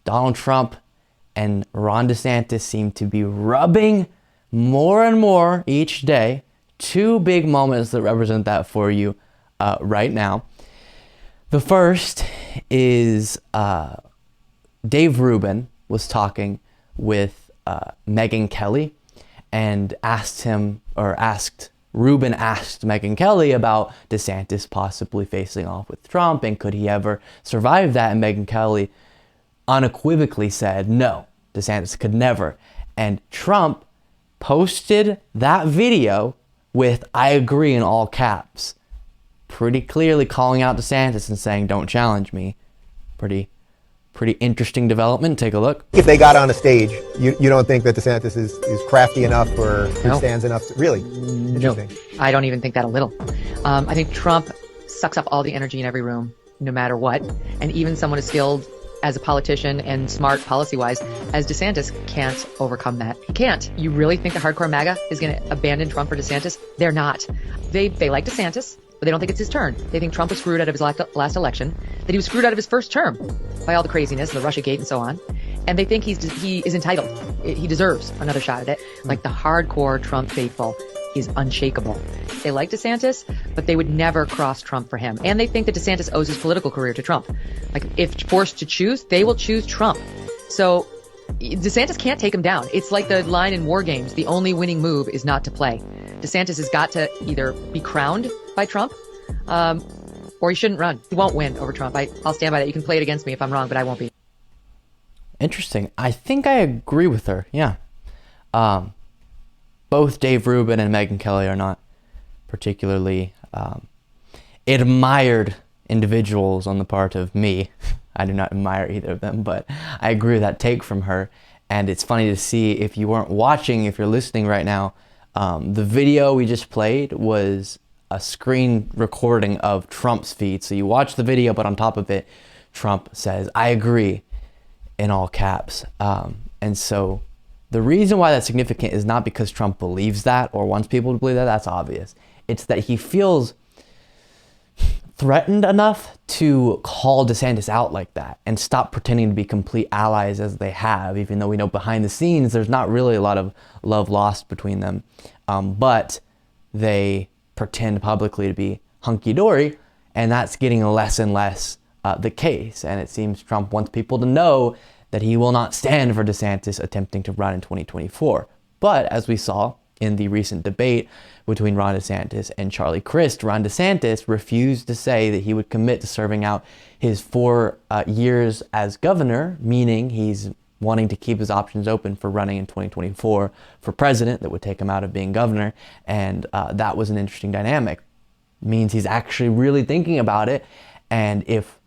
Donald Trump and Ron DeSantis seem to be rubbing more and more each day. Two big moments that represent that for you right now. The first is Dave Rubin was talking with Megyn Kelly and Rubin asked Megyn Kelly about DeSantis possibly facing off with Trump and could he ever survive that, and Megyn Kelly unequivocally said no, DeSantis could never. And Trump posted that video with "I agree" in all caps, pretty clearly calling out DeSantis and saying don't challenge me. Pretty interesting development. Take a look. If they got on a stage, you don't think that DeSantis is crafty enough or stands enough to, really? Interesting. No, I don't even think that a little. I think Trump sucks up all the energy in every room, no matter what. And even someone as skilled as a politician and smart policy-wise as DeSantis can't overcome that. He can't. You really think the hardcore MAGA is going to abandon Trump for DeSantis? They're not. They like DeSantis, but they don't think it's his turn. They think Trump was screwed out of his last election, that he was screwed out of his first term by all the craziness, the Russiagate and so on. And they think he is entitled. He deserves another shot at it. Like the hardcore Trump faithful is unshakable. They like DeSantis, but they would never cross Trump for him. And they think that DeSantis owes his political career to Trump. Like if forced to choose, they will choose Trump. So DeSantis can't take him down. It's like the line in War Games, the only winning move is not to play. DeSantis has got to either be crowned by Trump, or he shouldn't run. He won't win over Trump. I'll stand by that. You can play it against me if I'm wrong, but I won't be. Interesting. I think I agree with her. Yeah. Both Dave Rubin and Megyn Kelly are not particularly admired individuals on the part of me. I do not admire either of them, but I agree with that take from her. And it's funny to see, if you weren't watching, if you're listening right now, the video we just played was a screen recording of Trump's feed. So you watch the video, but on top of it, Trump says, "I agree," in all caps. And so the reason why that's significant is not because Trump believes that or wants people to believe that. That's obvious. It's that he feels threatened enough to call DeSantis out like that and stop pretending to be complete allies as they have, even though we know behind the scenes there's not really a lot of love lost between them. But they pretend publicly to be hunky-dory, and that's getting less and less the case. And it seems Trump wants people to know that he will not stand for DeSantis attempting to run in 2024. But as we saw in the recent debate between Ron DeSantis and Charlie Crist, Ron DeSantis refused to say that he would commit to serving out his 4 years as governor, meaning he's wanting to keep his options open for running in 2024 for president that would take him out of being governor. And that was an interesting dynamic. It means he's actually really thinking about it. And if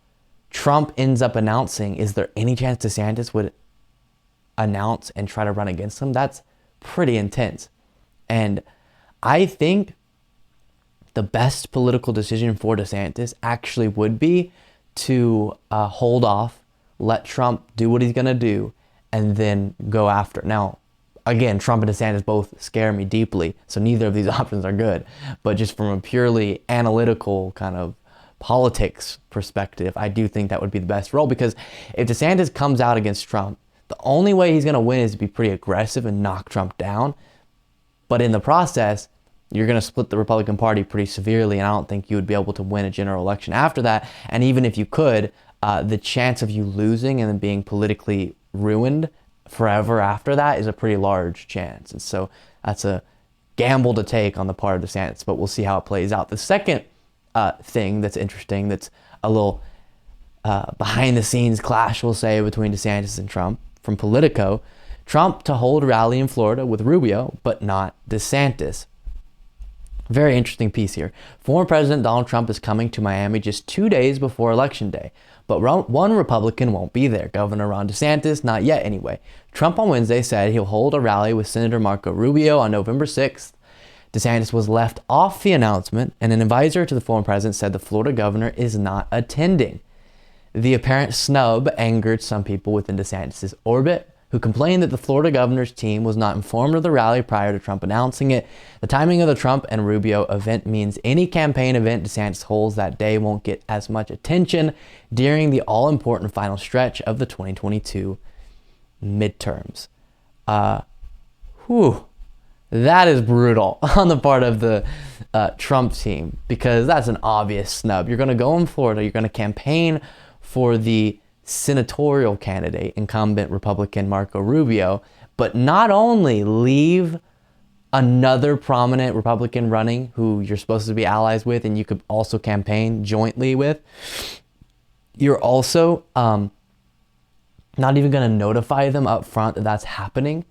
Trump ends up announcing, is there any chance DeSantis would announce and try to run against him? That's pretty intense. And I think the best political decision for DeSantis actually would be to hold off, let Trump do what he's going to do, and then go after. Now, again, Trump and DeSantis both scare me deeply, so neither of these options are good. But just from a purely analytical kind of politics perspective, I do think that would be the best role, because if DeSantis comes out against Trump, the only way he's going to win is to be pretty aggressive and knock Trump down. But in the process, you're going to split the Republican Party pretty severely, and I don't think you would be able to win a general election after that. And even if you could, the chance of you losing and then being politically ruined forever after that is a pretty large chance. And so that's a gamble to take on the part of DeSantis, but we'll see how it plays out. The second thing that's interesting, that's a little behind the scenes clash, we'll say, between DeSantis and Trump from Politico. Trump to hold a rally in Florida with Rubio, but not DeSantis. Very interesting piece here. Former President Donald Trump is coming to Miami just 2 days before Election Day, but one Republican won't be there, Governor Ron DeSantis, not yet anyway. Trump on Wednesday said he'll hold a rally with Senator Marco Rubio on November 6th. DeSantis was left off the announcement, and an advisor to the former president said the Florida governor is not attending. The apparent snub angered some people within DeSantis' orbit, who complained that the Florida governor's team was not informed of the rally prior to Trump announcing it. The timing of the Trump and Rubio event means any campaign event DeSantis holds that day won't get as much attention during the all-important final stretch of the 2022 midterms. That is brutal on the part of the Trump team, because that's an obvious snub. You're going to go in Florida, you're going to campaign for the senatorial candidate, incumbent Republican Marco Rubio, but not only leave another prominent Republican running who you're supposed to be allies with and you could also campaign jointly with, you're also not even going to notify them up front that that's happening.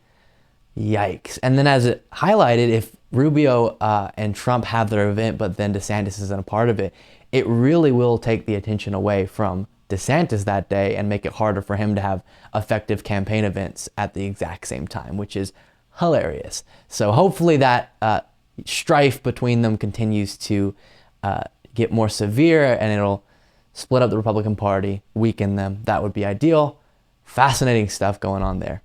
Yikes. And then, as it highlighted, if Rubio and Trump have their event, but then DeSantis isn't a part of it, it really will take the attention away from DeSantis that day and make it harder for him to have effective campaign events at the exact same time, which is hilarious. So hopefully that strife between them continues to get more severe, and it'll split up the Republican Party, weaken them. That would be ideal. Fascinating stuff going on there.